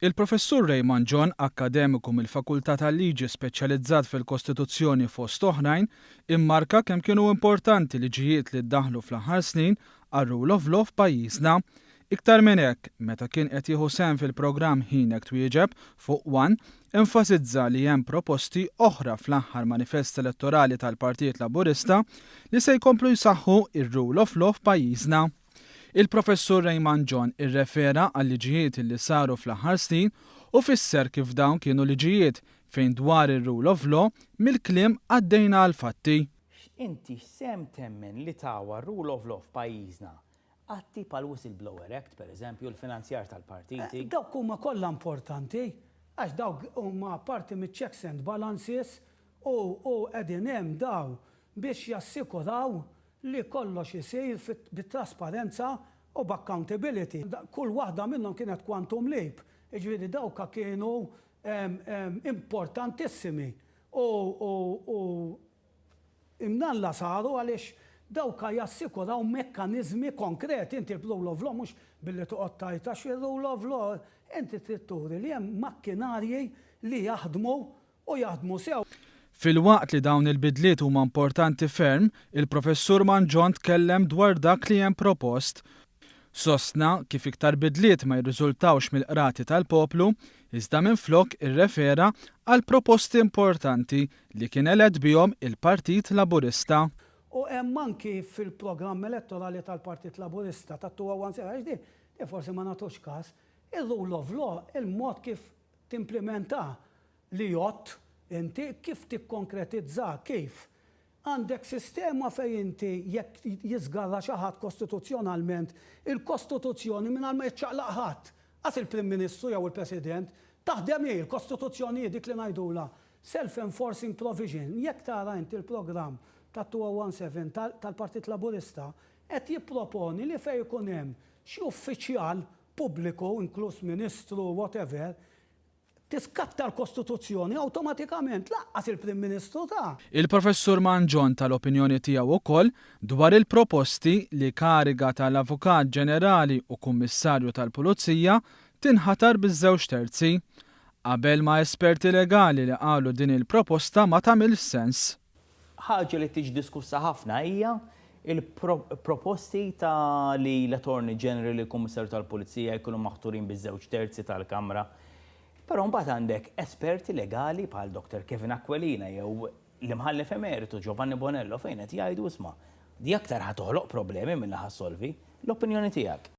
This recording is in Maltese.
Il-Professur Ray Mangion, akademiku mill-Fakultà tal-Liġi speċjalizzat fil-Kostituzzjoni fost oħrajn, immarka kemm kienu importanti liġijiet li ddaħlu fl-aħħar snin għar-rule of law f'pajjiżna. Iktar minn hekk, meta kien qed jieħu sehem fil-programm Hinek Twieġeb fuq One, enfasizza li hemm proposti oħra fl-aħħar manifest elettorali tal-Partit Laburista li se jkomplu jsaħħu ir-rule of law f'pajjiżna. Il-Professur Ray Mangion irrefera għal liġijiet li saru fl-aħħar snin u fisser kif dawn kienu liġijiet fejn dwar ir-rule of law mill-kliem għaddejna għal fatti. Inti sem temmen li tawa rule of law f'pajjiżna atti pal whistleblower act, pereżempju, l-finanzjar tal-partiti. Dawk huma kollha importanti, għax dawk huma parti mit-checks and balances u qegħdin hemm daw biex jassikuraw li kollox isir bit-trasparenza u b'accountability. Kull waħda minnhom kienet quantum leap, jiġifieri dawk kienu importantissimi u imnalla saru għaliex dawk jassikuraw mekkaniżmi konkreti. Inti l-rule of law mhux billi toqgħod tajta xi-rule of law, inti trid turi li hemm makkinarji li jaħdmu u jaħdmu sew. Fil-waqt li dawn il-bidliet huma importanti ferm, il-Professur Mangion tkellem dwar dak li hemm propost. Sostna kif iktar bidliet ma jirriżultawx mill-qrati tal-poplu, iżda minflok irrefera għal proposti importanti li kien elett bihom il-Partit Laburista. U hemm anki fil-programm elettorali tal-Partit Laburista tat-2017 di forsi ma nagħtux każ, ir-rule of law, il-mod kif timplementa li jott inti kif tikkonkretizza, kif għandek sistema fejn inti jekk jiżgarra xi ħadd kostituzzjonalment, il-Kostituzzjoni mingħajr ma jiċċaqlaq ħadd. Għas il-Prim Ministru jew il-President taħdem il-Kostituzzjoni dik li ngħidula self-enforcing provision. Jekk tara inti il-programm tat-2017 tal-Partit Laburista qed jipproponi li fejn ikun hemm xi uffiċjal pubbliku, inkluż Ministru, whatever, tiskatta l-Kostituzzjoni awtomatikament laqqas il-Prim Ministru ta'. Il-Professur Mangion tal-opinjoni tiegħu wkoll dwar il-proposti li kariga tal-Avukat Ġenerali u Kummissarju tal-Pulizija tinħatar biż-żewġ terzi. Qabel ma esperti legali li qalu din il-proposta ma tagħmilx sens. Ħaġa li tiġi diskussa ħafna hija il-proposti ta' li l-Attorney General u l-Kummissarju tal-Pulizija jkunu maħturin biż-żewġ terzi tal-Kamra. Però mbagħad għandek esperti legali bħal Dr. Kevin Aquilina jew l-imħallef emeritu Giovanni Bonello fejn qed jgħidu isma' di aktar ħatoħloq problemi milli ħassolvi l-opinjoni tiegħek.